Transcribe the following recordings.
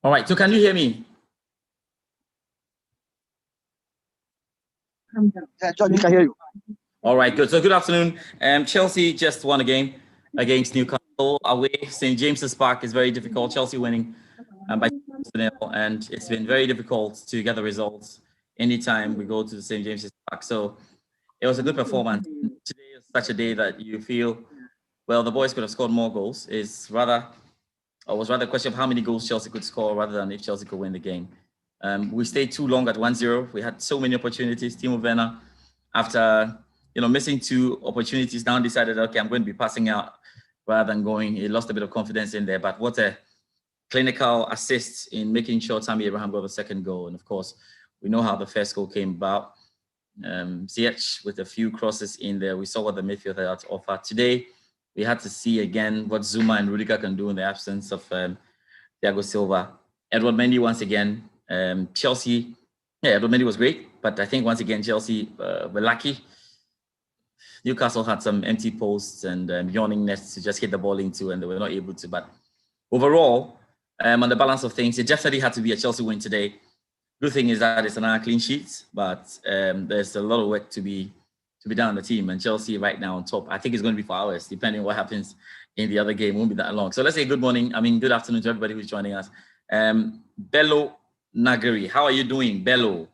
All right, so can you hear me? Yeah, John, we can hear you. All right, good. So good afternoon. Chelsea just won a game against Newcastle away. St. James's Park is very difficult. Chelsea winning by 2-0, and it's been very difficult to get the results anytime we go to the St. James's Park. So it was a good performance. Today is such a day that you feel, well, the boys could have scored more goals. It was rather a question of how many goals Chelsea could score rather than if Chelsea could win the game. We stayed too long at 1-0. We had so many opportunities. Timo Werner, after missing 2 opportunities, now decided, okay, I'm going to be passing out rather than going. He lost a bit of confidence in there. But what a clinical assist in making sure Tammy Abraham got the second goal. And of course, we know how the first goal came about. Ziyech with a few crosses in there. We saw what the midfield had to offer. Today, we had to see again what Zuma and Rudiger can do in the absence of Thiago Silva. Edward Mendy once again. Chelsea, Edward Mendy was great, but I think once again Chelsea were lucky. Newcastle had some empty posts and yawning nets to just hit the ball into, and they were not able to. But overall, on the balance of things, it definitely had to be a Chelsea win today. Good thing is that it's another clean sheet, but there's a lot of work to be done on the team, and Chelsea right now on top. I think it's going to be for hours, depending on what happens in the other game. It won't be that long. So let's say good afternoon to everybody who's joining us. Bello Nagari, how are you doing, Bello?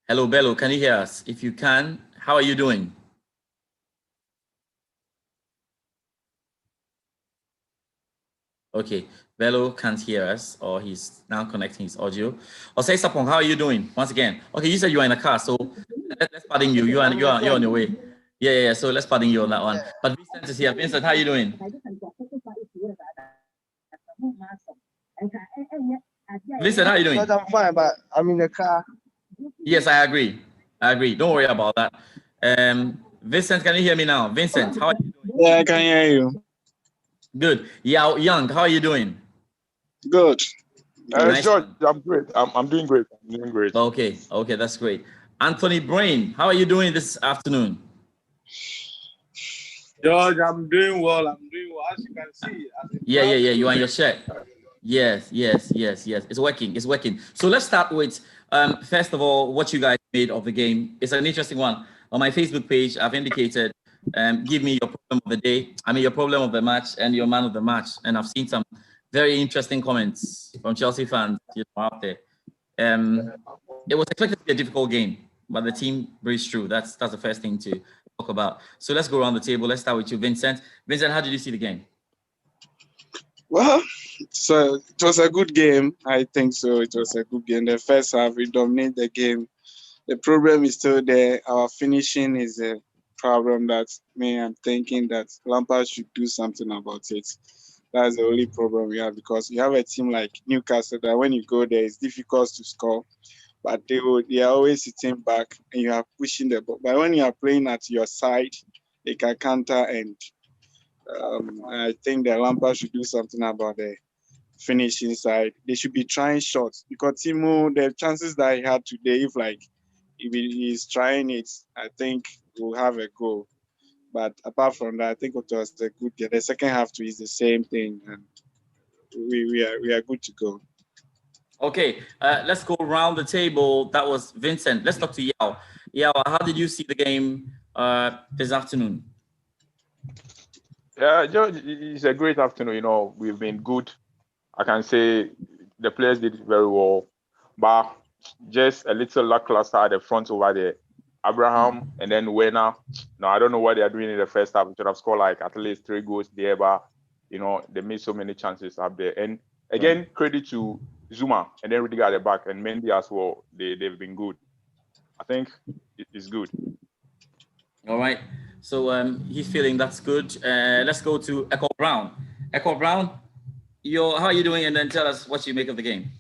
Hello, Bello, can you hear us? If you can, how are you doing? Okay, Bello can't hear us, or he's now connecting his audio. Osei Sapong, how are you doing? Once again, okay, you said you are in a car, so let's pardon you. You're on your way. Yeah. So let's pardon you on that one. But Vincent is here. Vincent, how are you doing? Vincent, how are you doing? I'm fine, but I'm in the car. Yes, I agree. Don't worry about that. Vincent, can you hear me now? Vincent, how are you doing? Yeah, I can hear you. Good. Yao Young, how are you doing? Good. Nice. George, I'm great. I'm doing great. Okay, that's great. Anthony Brain, how are you doing this afternoon? George, I'm doing well. As you can see. Yeah. You are in your shirt. Yes. It's working. So let's start with first of all, what you guys made of the game. It's an interesting one. On my Facebook page, I've indicated, give me your problem of the day. Your problem of the match and your man of the match. And I've seen some very interesting comments from Chelsea fans out there. It was expected to be a difficult game, but the team breezed through. That's the first thing to talk about. So let's go around the table. Let's start with you, Vincent. Vincent, how did you see the game? Well, so it was a good game. I think so. It was a good game. The first half, we dominated the game. The problem is still there. Our finishing is a problem that I'm thinking that Lampard should do something about it. That's the only problem we have, because you have a team like Newcastle that when you go there, it's difficult to score, but they are always sitting back and you are pushing the ball. But when you are playing at your side, they can counter, and I think that Lampard should do something about the finishing side. They should be trying shots, because Timo, the chances that he had today, if he's trying it, I think we'll have a goal. But apart from that, I think it was a good game. The second half too is the same thing, and we are good to go. Okay, let's go around the table. That was Vincent. Let's talk to Yao. Yao, how did you see the game this afternoon? Yeah, it's a great afternoon. We've been good. I can say the players did very well, but just a little lackluster at the front over there. Abraham and then Werner. No, I don't know what they are doing in the first half. We should have scored at least 3 goals there, but they missed so many chances up there. And again, credit to Zuma and then Rudiger at the back and Mendy as well. They've been good. I think it's good. All right. So he's feeling that's good. Let's go to Echo Brown. Echo Brown, how are you doing? And then tell us what you make of the game.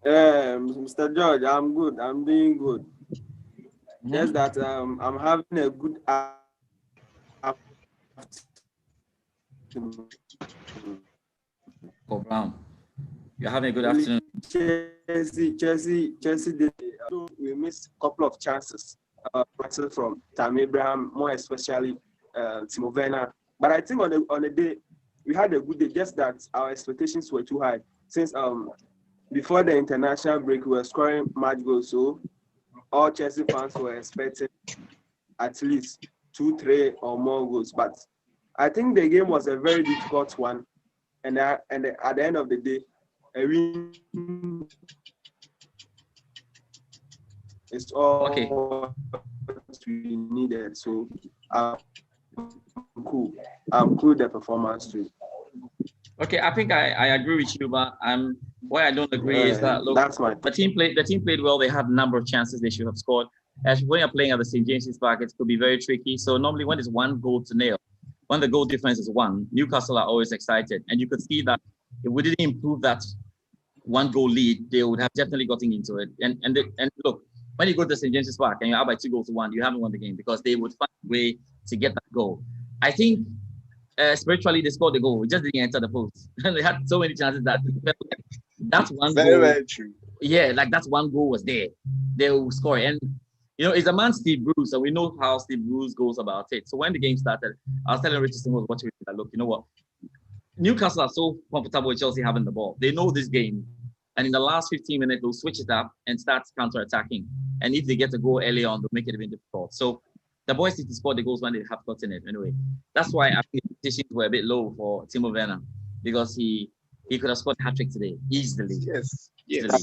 Mr. George, I'm good. I'm doing good. Just that I'm having a good afternoon. Echo Brown, you're having a good afternoon. Chelsea did. We missed a couple of chances. From Tammy Abraham, more especially Timo Werner. But I think on the day, we had a good day, just that our expectations were too high. Since before the international break, we were scoring much goals, so all Chelsea fans were expecting at least 2, 3 or more goals. But I think the game was a very difficult one, and at the end of the day, a win is all Okay. we needed. So I'm cool. I'm cool the performance too. Okay, I think I agree with you, but why I don't agree is that look, That's my the team played well. They had a number of chances they should have scored. As when you're playing at the St. James's Park, it could be very tricky. So normally when it's 1-0, when the goal difference is 1, Newcastle are always excited, and you could see that if we didn't improve that 1-goal lead, they would have definitely gotten into it. And look, when you go to St. James's Park and you're up by 2-1, you haven't won the game because they would find a way to get that goal. I think spiritually they scored the goal. It just didn't enter the post. And they had so many chances that that's one Very, goal. very true. Yeah, like that's 1 goal was there. They will score. And it's a man, Steve Bruce, and we know how Steve Bruce goes about it. So when the game started, I was telling Richardson was watching it. Look, you know what? Newcastle are so comfortable with Chelsea having the ball. They know this game. And in the last 15 minutes, they'll switch it up and start counter-attacking. And if they get a goal early on, they'll make it even difficult. So the boys need to score the goals when they have gotten it anyway. That's why I think the expectations were a bit low for Timo Werner, because he could have scored a hat-trick today easily. Yes. Easily.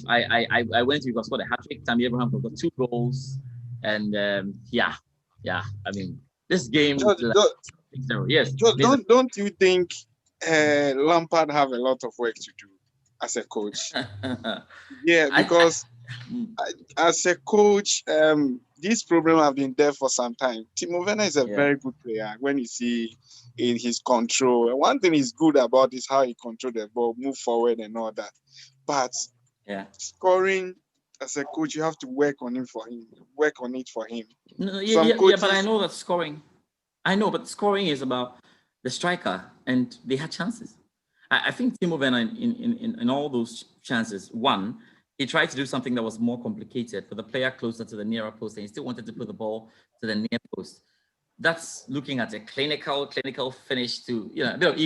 I went to scored a hat-trick. Tammy Abraham got 2 goals. And I mean, this game yes. Don't you think Lampard have a lot of work to do as a coach? Yeah, because as a coach, this problem have been there for some time. Timo Werner is a very good player when you see in his control. One thing he's good about is how he control the ball, move forward and all that. But scoring as a coach, you have to work on it for him. But I know that scoring. I know, but scoring is about the striker, and they had chances. I think Timo Werner in all those chances, one, he tried to do something that was more complicated for the player closer to the nearer post, and he still wanted to put the ball to the near post. That's looking at a clinical finish to, a bit of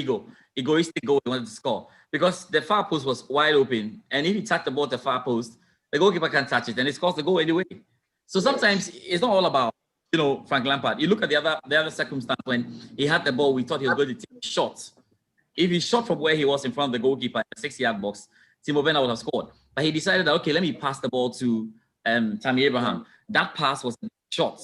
egoistic goal he wanted to score, because the far post was wide open, and if he touched the ball to the far post, the goalkeeper can't touch it, and it scores the goal anyway. So sometimes it's not all about, Frank Lampard. You look at the other circumstance when he had the ball, we thought he was going to take a shot. If he shot from where he was in front of the goalkeeper in the 6-yard box, Timo Werner would have scored. But he decided that, okay, let me pass the ball to Tammy Abraham. That pass was a shot,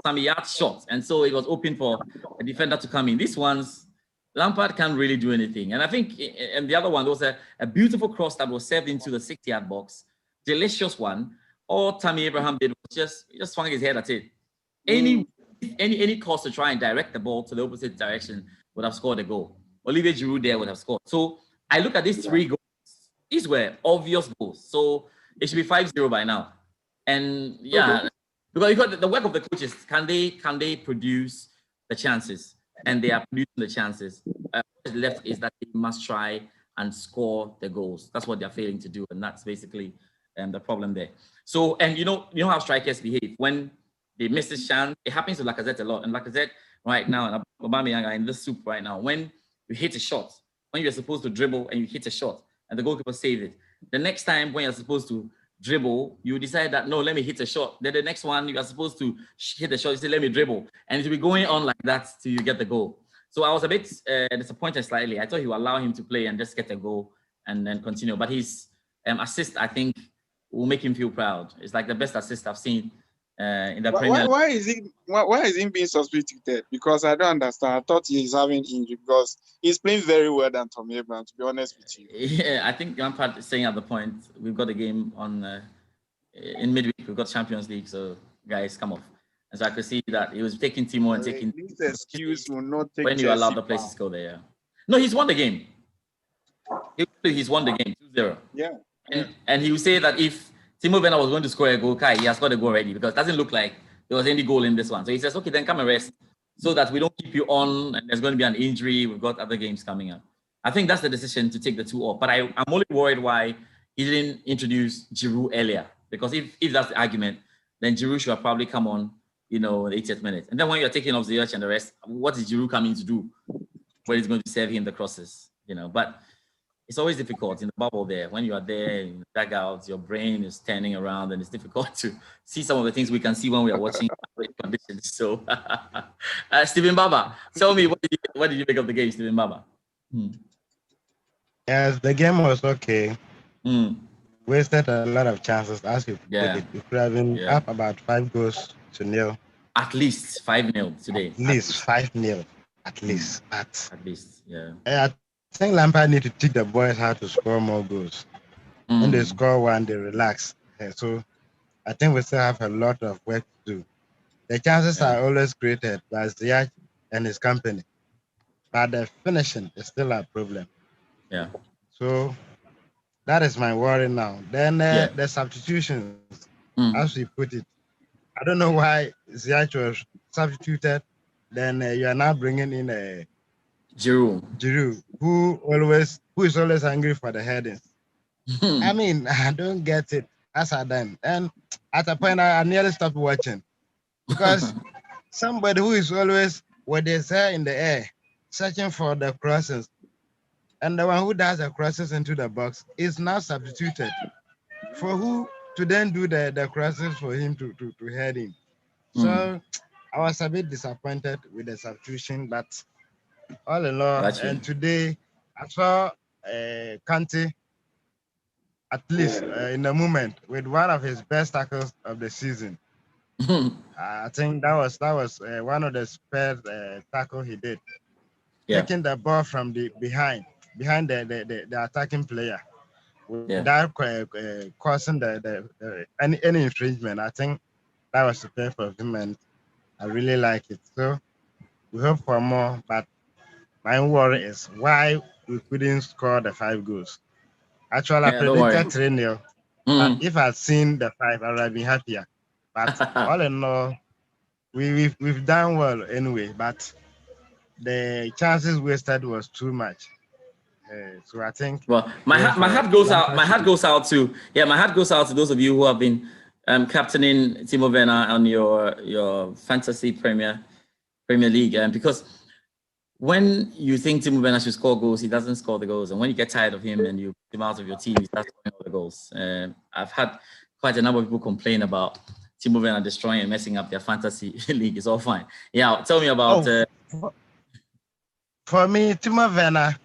Tammy Yard shot. And so it was open for a defender to come in. These ones, Lampard can't really do anything. And I think, and the other one, there was a beautiful cross that was served into the 6-yard box. Delicious one. All Tammy Abraham did was just swung his head at it. Any course to try and direct the ball to the opposite direction would have scored a goal. Olivier Giroud there would have scored. So I look at these 3 goals. These were obvious goals. So it should be 5-0 by now. And because you got the work of the coaches, can they produce the chances? And they are producing the chances. What's left is that they must try and score the goals. That's what they're failing to do, and that's basically the problem there. So, and you know how strikers behave when they miss this chance. It happens to Lacazette a lot, and Lacazette right now and Aubameyang are in this soup right now. When you hit a shot, when you're supposed to dribble and you hit a shot, and the goalkeeper saves it, the next time when you're supposed to dribble, you decide that no, let me hit a shot. Then the next one you are supposed to hit the shot, you say let me dribble, and it'll be going on like that till you get the goal. So I was a bit disappointed slightly. I thought he would allow him to play and just get a goal and then continue. But his assist, I think, will make him feel proud. It's like the best assist I've seen in the Premier League. Why is he being substituted? Because I don't understand. I thought he's having injury because he's playing very well than Tommy Abraham, to be honest with you. Yeah, I think Lampard is saying at the point, we've got a game on in midweek, we've got Champions League, so guys, come off. And so I could see that he was taking Timo and taking... This excuse will not take when you allow the places to go there, yeah. No, he's won the game. He's won the game, 2-0. Yeah. And he will say that if Timo Werner was going to score a goal, he has got a goal already, because it doesn't look like there was any goal in this one. So he says, okay, then come and rest so that we don't keep you on and there's going to be an injury. We've got other games coming up. I think that's the decision to take the 2 off. But I'm only worried why he didn't introduce Giroud earlier, because if that's the argument, then Giroud should have probably come on, the 80th minute. And then when you're taking off Ziyech and the rest, what is Giroud coming to do? where he's going to serve him the crosses, you know. But it's always difficult in the bubble there. When you are there in the dugout, your brain is turning around and it's difficult to see some of the things we can see when we are watching conditions. So, Stephen Baba, tell me, what did you make of the game, Stephen Baba? Yes, the game was okay. Wasted a lot of chances, as you put it. We could have been up about 5-0. At least 5-0 today. At least 5-0. At least. At least, yeah. I think Lampard need to teach the boys how to score more goals. When they score one, they relax. So I think we still have a lot of work to do. The chances are always created by Ziyech and his company, but the finishing is still a problem. Yeah. So that is my worry now. Then the substitutions, as we put it, I don't know why Ziyech was substituted. Then you are now bringing in a Giroud, who is always angry for the headings. I mean, I don't get it as I done. And at a point, I nearly stopped watching because somebody who is always with his hair in the air, searching for the crosses, and the one who does the crosses into the box is now substituted. For who to then do the crosses for him to head in. So I was a bit disappointed with the substitution, but all in all, and today I saw Kante at least in the moment with one of his best tackles of the season. I think that was one of the best tackle he did, taking the ball from the behind the attacking player without causing any infringement. I think that was superb for him, and I really like it. So we hope for more, but my worry is why we couldn't score the 5 goals. Actually, I predicted 3-0. If I'd seen the 5, I would have been happier. But all in all, we've done well anyway. But the chances wasted was too much. So I think. Well, my heart goes out. My heart goes out to my heart goes out to those of you who have been captaining Timo Werner on your fantasy Premier League, because when you think Timo Werner should score goals, he doesn't score the goals. And when you get tired of him and you put him out of your team, he starts scoring all the goals. I've had quite a number of people complain about Timo Werner destroying and messing up their fantasy league. It's all fine. Yeah, tell me about... For me, Timo Werner,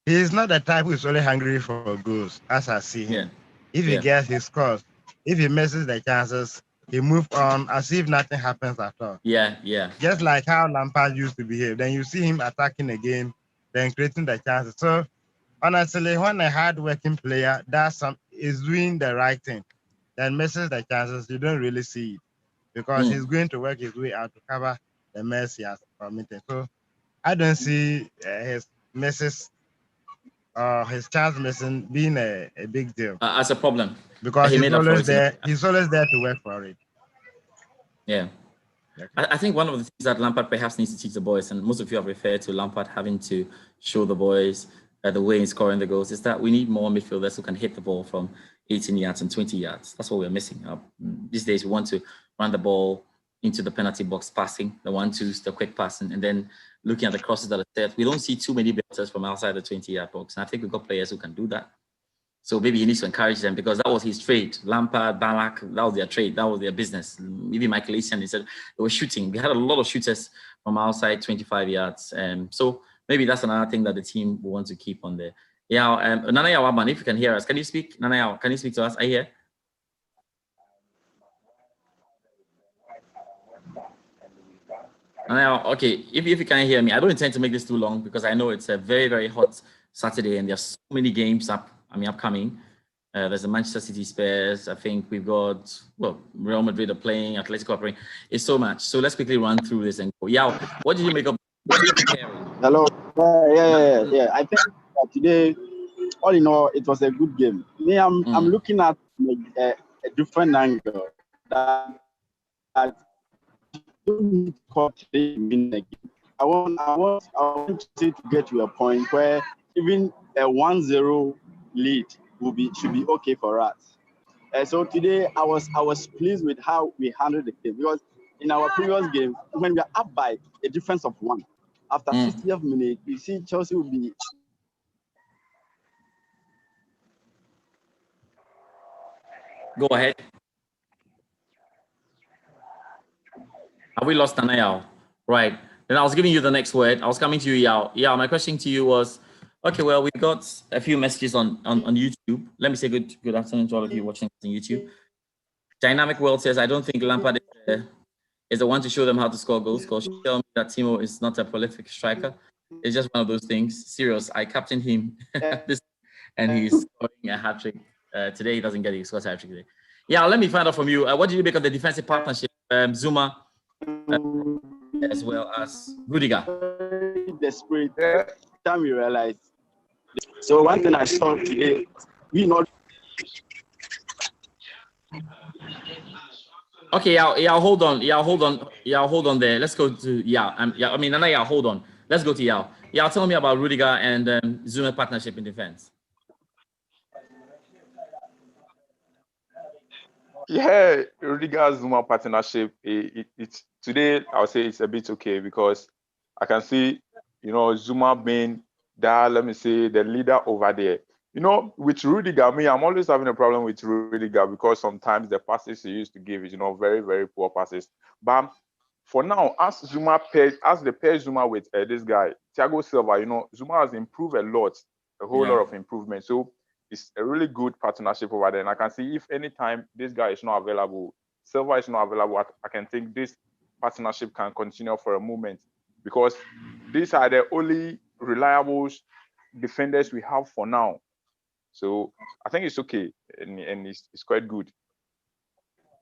he's not the type who's only hungry for goals, as I see him. If he gets his scores, if he misses the chances, he moves on as if nothing happens at all. Yeah. Just like how Lampard used to behave. Then you see him attacking again, then creating the chances. So honestly, when a hard-working player is doing the right thing, then misses the chances, you don't really see it because he's going to work his way out to cover the mess he has committed. So I don't see his misses his chance missing being a big deal as a problem because he's always there. He's always there to work for it. Yeah, I think one of the things that Lampard perhaps needs to teach the boys, and most of you have referred to Lampard having to show the boys the way he's scoring the goals, is that we need more midfielders who can hit the ball from 18 yards and 20 yards. That's what we're missing. These days, we want to run the ball into the penalty box, passing the 1-2s, the quick passing, and then looking at the crosses that are set. We don't see too many belters from outside the 20-yard box, and I think we've got players who can do that. So maybe he needs to encourage them because that was his trade. Lampard, Ballack, that was their trade. That was their business. Maybe Michael Essien, he said they were shooting. We had a lot of shooters from outside 25 yards. So maybe that's another thing that the team will want to keep on there. Yeah, Nanaya Waban, if you can hear us, can you speak? Nanaya, can you speak to us? Are you here? Now, okay, if you can hear me, I don't intend to make this too long because I know it's a very, very hot Saturday and there's so many games upcoming. There's the Manchester City Spurs. I think we've got, Real Madrid are playing, Atletico are playing. It's so much. So let's quickly run through this and go. Yeah, what did you make of? Hello. Yeah. I think today, all in all, it was a good game. Me, I'm looking at a different angle. That I want to get to a point where even a 1-0 lead should be okay for us. So today I was pleased with how we handled the game because in our previous game when we are up by a difference of 1, after 60th minute, you see Chelsea will be. Go ahead. Have we lost Anayao? Right. Then I was giving you the next word. I was coming to you, Yao. Yao, my question to you was, okay, well, we got a few messages on YouTube. Let me say good afternoon to all of you watching on YouTube. Dynamic World says, I don't think Lampard is the one to show them how to score goals, because show me that Timo is not a prolific striker. It's just one of those things. Serious. I captained him and he's scoring a hat-trick. Today he doesn't get it. He scores a hat-trick today. Yeah, let me find out from you. What did you make of the defensive partnership? Zuma as well as Rudiger. Desperate time you realize. So one thing I saw today, we not. Okay, yeah, hold on there. Let's go to Nana, hold on. Let's go to Yao. Yao, tell me about Rudiger and Zuma partnership in defense. Yeah, Rudiger Zuma partnership. It's today. I would say it's a bit okay because I can see, Zuma being that. Let me say the leader over there. With Rudiger, I'm always having a problem with Rudiger because sometimes the passes he used to give is, very, very poor passes. But for now, as the pair Zuma with this guy, Thiago Silva, Zuma has improved a lot, a whole lot of improvement. So it's a really good partnership over there. And I can see if anytime this guy is not available, Silva is not available, I can think this partnership can continue for a moment because these are the only reliable defenders we have for now. So I think it's okay and it's quite good.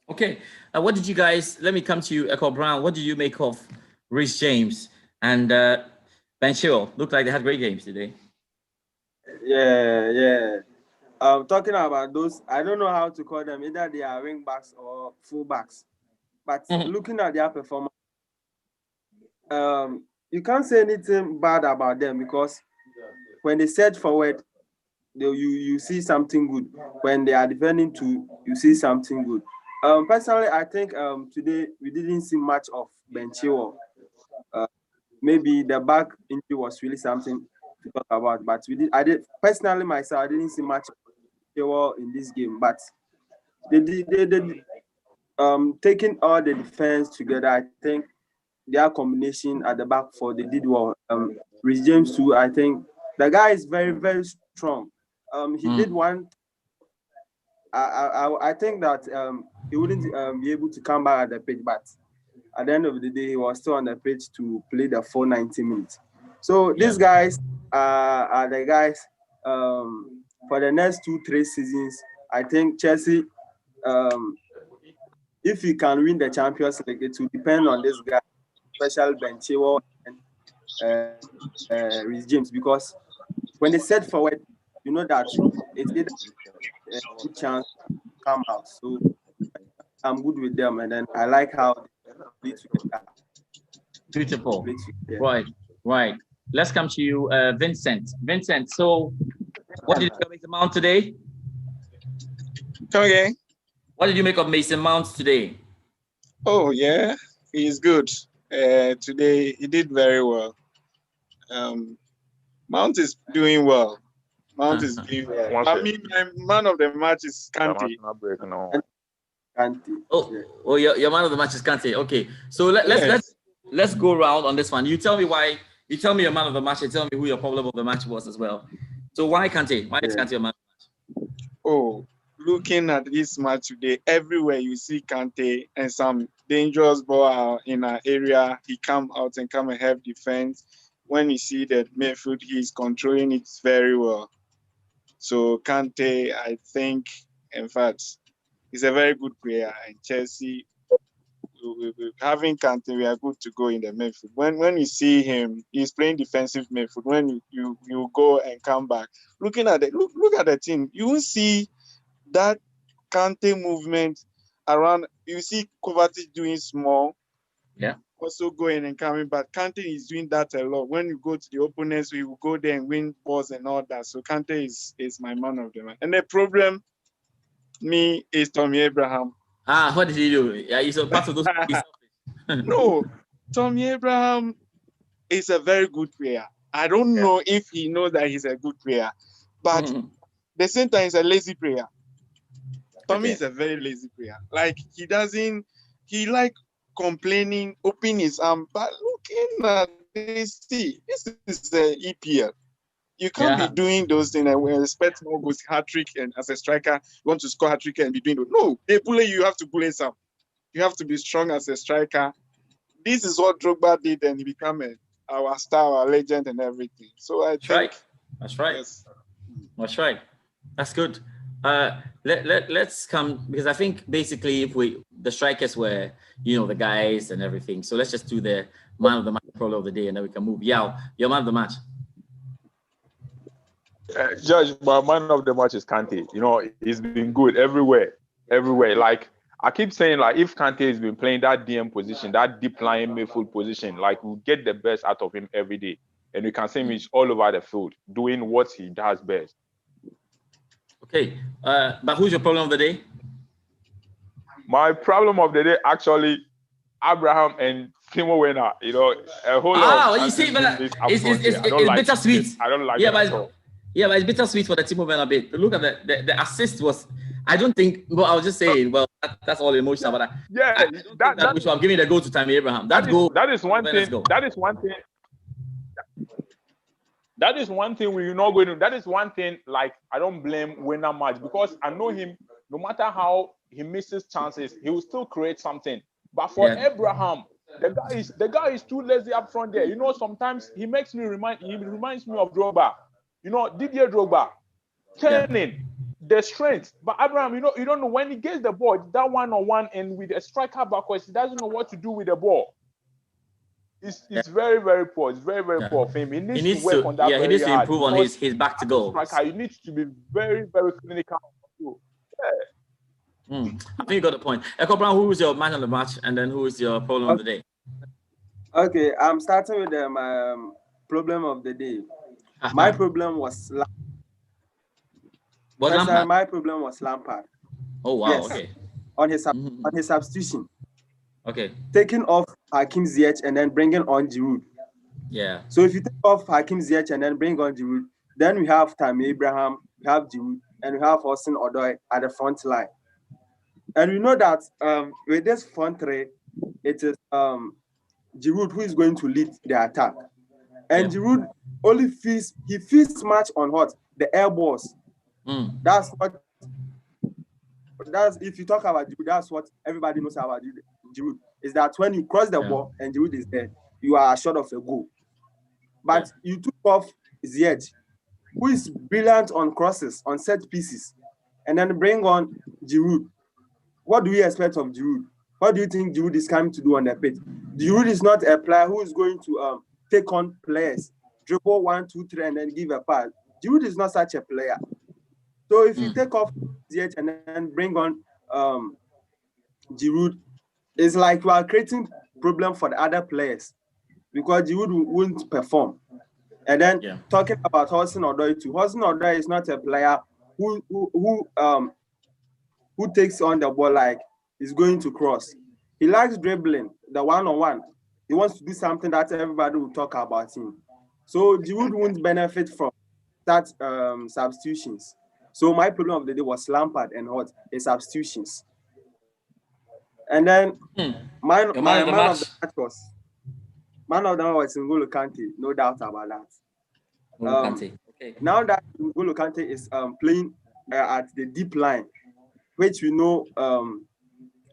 Okay. What did you guys, let me come to you, Echo Brown. What did you make of Reece James and Ben Chilwell? Looked like they had great games today. Yeah. Talking about those, I don't know how to call them. Either they are wing backs or full backs. But looking at their performance, you can't say anything bad about them because when they set forward, you see something good. When they are defending too, you see something good. Personally, I think today we didn't see much of Ben Chilwell. Maybe the back injury was really something to talk about, but I did personally myself. I didn't see much of Chilwell in this game, but they taking all the defense together. I think their combination at the back they did well. Reece James too. I think the guy is very, very strong. He did one. I think that he wouldn't be able to come back at the pitch, but at the end of the day, he was still on the pitch to play the full 90 minutes. So these guys are the guys for the next 2-3 seasons. I think Chelsea, if he can win the Champions League, it will depend on this guy, especially Ben Chilwell and Reece James, because when they set forward, you know that it's either a good chance to come out. So I'm good with them, and then I like how they play together. Beautiful. Right. Let's come to you, Vincent. Vincent, so what did you make of Mason Mount today? Come again. What did you make of Mason Mount today? Oh, yeah, he's good. Today, he did very well. Mount is doing well. Mount is doing well. I mean, my man of the match is Kante. Oh, your man of the match is Kante. Okay, so let's go around on this one. You tell me why. You tell me your man of the match and tell me who your problem of the match was as well. So why Kante? Why is Kante your man of the match? Oh, looking at this match today, everywhere you see Kante and some dangerous ball in our area, he come out and help defense. When you see that midfield, he's controlling it very well. So Kante, I think, in fact, he's a very good player. And Chelsea, having Kante, we are good to go in the midfield. When you see him, he's playing defensive midfield. When you go and come back, looking at look at the team, you will see that Kante movement around. You see Kovacic doing small, also going and coming, but Kante is doing that a lot. When you go to the opponents, we will go there and win balls and all that. So Kante is my man of the match. And the problem, is Tommy Abraham. What did he do? Yeah, he's a part of those. No, Tommy Abraham is a very good player. I don't know if he knows that he's a good player, but at the same time, he's a lazy player. Tommy is a very lazy player. Like he like complaining, opening his arm, but looking at this, see, this is the EPL. You can't be doing those things and we expect more goals, hat trick, and as a striker, you want to score hat trick and be doing those. No, they bully you, have to bully some. You have to be strong as a striker. This is what Drogba did, and he became our star, our legend, and everything. So I think that's right. Yes. That's right. That's good. Let's come, because I think basically if the strikers were, the guys and everything. So let's just do the man of the match, problem of the day, and then we can move. Yeah, your man of the match. Judge, my man of the match is Kante. He's been good everywhere. Like I keep saying, like if Kante has been playing that DM position, that deep line midfield position, like we'll get the best out of him every day, and we can see him all over the field doing what he does best. Okay, but who's your problem of the day? My problem of the day, actually, Abraham and Timo Werner. A whole lot. You see, but it's bittersweet. I don't like but it's bittersweet for the Timo Werner bit. Look at the assist was. I don't think. Well, I was just saying. Well, that's all emotional. But I'm giving the goal to Tammy Abraham. That is one thing. That is one thing we're not going to. That is one thing. Like I don't blame Werner much because I know him. No matter how he misses chances, he will still create something. But for Abraham, the guy is too lazy up front there. Sometimes he reminds me of Drogba. Didier Drogba, turning the strength. But Abraham, you don't know when he gets the ball, that one-on-one and with a striker backwards, he doesn't know what to do with the ball. It's very, very poor. It's very, very poor for him. He needs to work on that. He needs to improve on his back to goal. He needs to be very, very clinical. I think you got the point. Echo Brown, who is your man of the match, and then who is your problem of the day? Okay, I'm starting with the problem of the day. My problem was my problem was Lampard. Oh wow! Yes. Okay. On his substitution. Okay. Taking off Hakim Ziyech and then bringing on Giroud. Yeah. So if you take off Hakim Ziyech and then bring on Giroud, then we have Tammy Abraham, we have Giroud, and we have Hudson Odoi at the front line. And we know that with this front three, it is Giroud who is going to lead the attack. And Giroud only feeds much on the air balls. That's if you talk about Giroud, that's what everybody knows about Giroud, is that when you cross the ball and Giroud is there, you are short of a goal. But you took off Ziyech, who is brilliant on crosses, on set pieces, and then bring on Giroud. What do we expect of Giroud? What do you think Giroud is coming to do on the pitch? Giroud is not a player who is going to take on players, dribble 1, 2, 3, and then give a pass. Giroud is not such a player. So if you take off Ziyech and then bring on Giroud, it's like you are creating problem for the other players because Giroud won't perform. And then talking about Hudson Odoi too. Hudson Odoi is not a player who takes on the ball like he's going to cross. He likes dribbling, the one-on-one. He wants to do something that everybody will talk about him. So Giroud won't benefit from that substitutions. So my problem of the day was Lampard and his substitutions. And then man of the match was N'Golo Kante, no doubt about that. Now that N'Golo Kante is playing at the deep line, which we know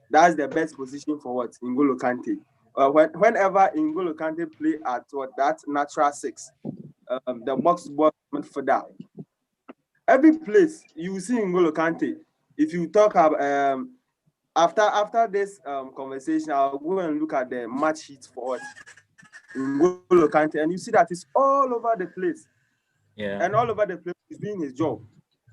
that's the best position for N'Golo Kante. Whenever N'Golo Kante play at that natural 6, the box for that. Every place you see N'Golo Kante. If you talk about after this conversation, I'll go and look at the match sheet for N'Golo Kante, and you see that it's all over the place. Yeah. And all over the place, he's doing his job.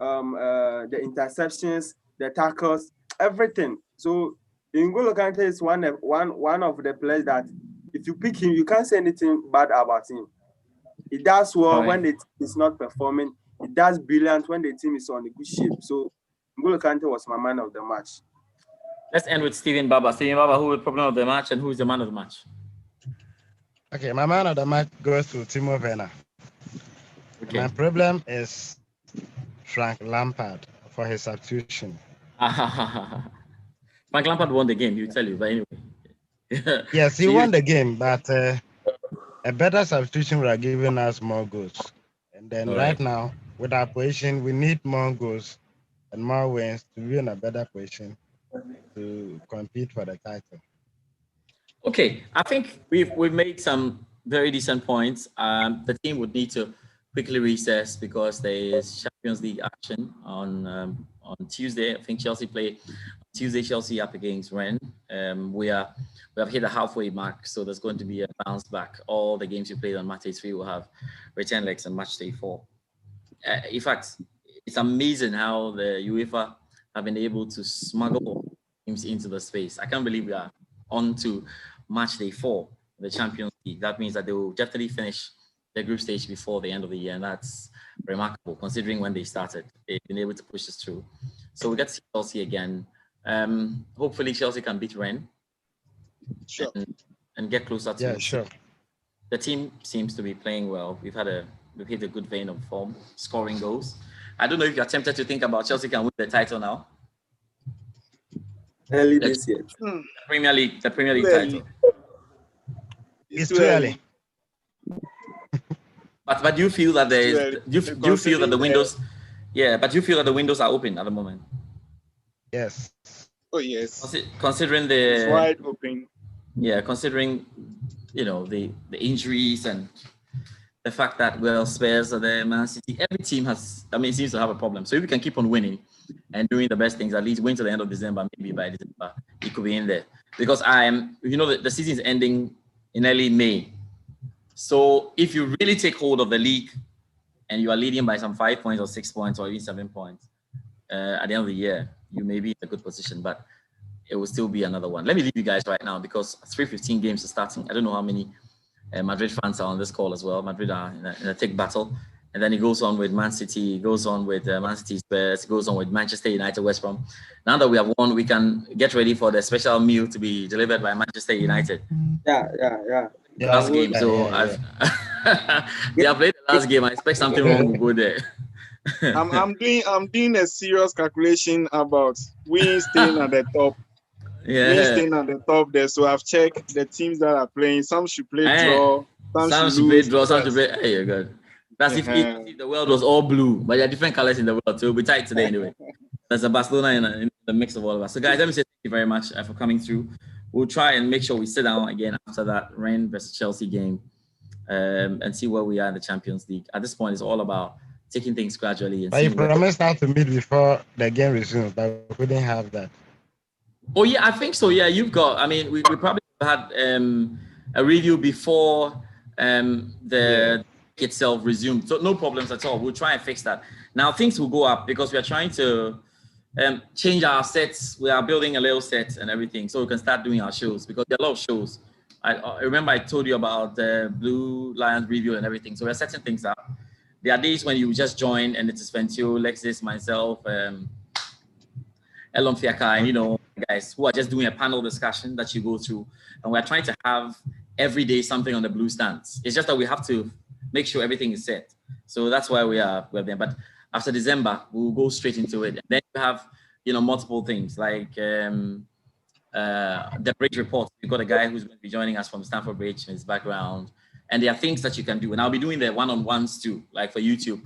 The interceptions, the tackles, everything. So N'Golo Kante is one of the players that if you pick him, you can't say anything bad about him. He does well when the team is not performing. He does brilliant when the team is on a good shape. So N'Golo Kante was my man of the match. Let's end with Steven Baba. Steven Baba, who is the problem of the match and who is the man of the match? Okay, my man of the match goes to Timo Werner. Okay. My problem is Frank Lampard for his substitution. Frank Lampard won the game, he'll tell you, but anyway. Yes, he So won the game, but a better substitution would have given us more goals. And then right now, with our position, we need more goals and more wins to be in a better position to compete for the title. Okay, I think we've made some very decent points. The team would need to quickly recess because there is Champions League action on Tuesday. I think Chelsea play Tuesday. Chelsea up against Rennes. We have hit the halfway mark, so there's going to be a bounce back. All the games you played on match day 3 will have return legs on match day 4. In fact, it's amazing how the UEFA have been able to smuggle teams into the space. I can't believe we are on to match day 4, the Champions League. That means that they will definitely finish the group stage before the end of the year, and that's remarkable considering when they started. They've been able to push us through. So we get to see Chelsea again. Hopefully Chelsea can beat Rennes and get closer to. Yeah, sure. The team seems to be playing well. We've hit a good vein of form, scoring goals. I don't know if you're tempted to think about Chelsea can win the title now. Early this year. The Premier League title. It's too early. But do you feel that there is? Do you feel that the windows? Yeah, but you feel that the windows are open at the moment? Yes. Oh yes. Considering it's wide open. Yeah, considering the injuries and the fact that Spurs are there, Man City, every team seems to have a problem. So if we can keep on winning and doing the best things, at least win to the end of December, maybe by December it could be in there. Because the season is ending in early May. So if you really take hold of the league and you are leading by some 5 points or 6 points or even 7 points at the end of the year, you may be in a good position, but it will still be another one. Let me leave you guys right now because 3:15 games are starting. I don't know how many Madrid fans are on this call as well. Madrid are in a thick battle. And then it goes on with Man City, goes on with Man City Spurs, goes on with Manchester United, West Brom. Now that we have won, we can get ready for the special meal to be delivered by Manchester United. Yeah. Last game, so they have played the last game. I expect something wrong will go there. I'm doing a serious calculation about we staying at the top. Yeah, we staying at the top there. So I've checked the teams that are playing. Some should play draw. Some should play draw. Some should play. Hey, you're good. That's if the world was all blue, but there are different colors in the world, so it'll be tight today anyway. There's a Barcelona in the mix of all of us. So guys, let me say thank you very much for coming through. We'll try and make sure we sit down again after that Rennes versus Chelsea game and see where we are in the Champions League. At this point, it's all about taking things gradually. And you promised not to meet before the game resumes, but we couldn't have that. Oh yeah, I think so. Yeah, you've got. We probably had a review before the itself resumed, so no problems at all. We'll try and fix that. Now things will go up because we are trying to change our sets. We are building a little set and everything, so we can start doing our shows because there are a lot of shows. I remember I told you about the Blue Lions review and everything. So we're setting things up. There are days when you just join and it is Ventio, Lexis, myself, Elon Fiaka, and guys who are just doing a panel discussion that you go through. And we're trying to have every day something on the BluesStand. It's just that we have to make sure everything is set. So that's why we're there. But after December, we'll go straight into it. And then you have, multiple things like the Bridge Report. We've got a guy who's going to be joining us from Stamford Bridge and his background. And there are things that you can do. And I'll be doing the one-on-ones too, like for YouTube.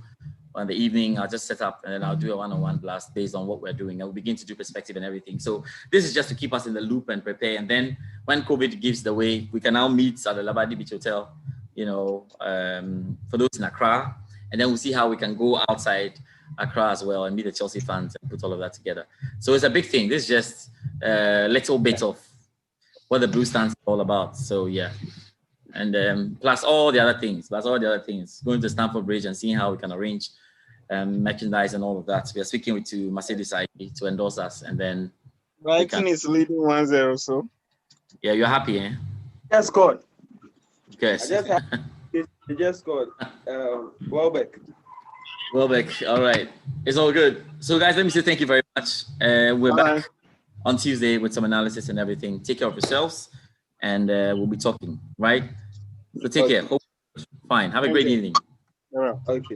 On the evening, I'll just set up and then I'll do a one-on-one blast based on what we're doing. I'll begin to do perspective and everything. So this is just to keep us in the loop and prepare. And then when COVID gives the way, we can now meet at the Labadi Beach Hotel, for those in Accra. And then we'll see how we can go outside Accra as well and meet the Chelsea fans and put all of that together. So it's a big thing. This is just a little bit of what the BluesStand is all about. So yeah. And plus all the other things, going to Stamford Bridge and seeing how we can arrange merchandise and all of that. We are speaking to Mercedes ID to endorse us, and then Brighton is leading 1-0. So yeah, you're happy, eh? Just scored. Yes. They just scored. Welbeck. All right, it's all good. So guys, let me say thank you very much. We're back on Tuesday with some analysis and everything. Take care of yourselves, and we'll be talking. Right. So take care. Fine. Have a great evening. Okay.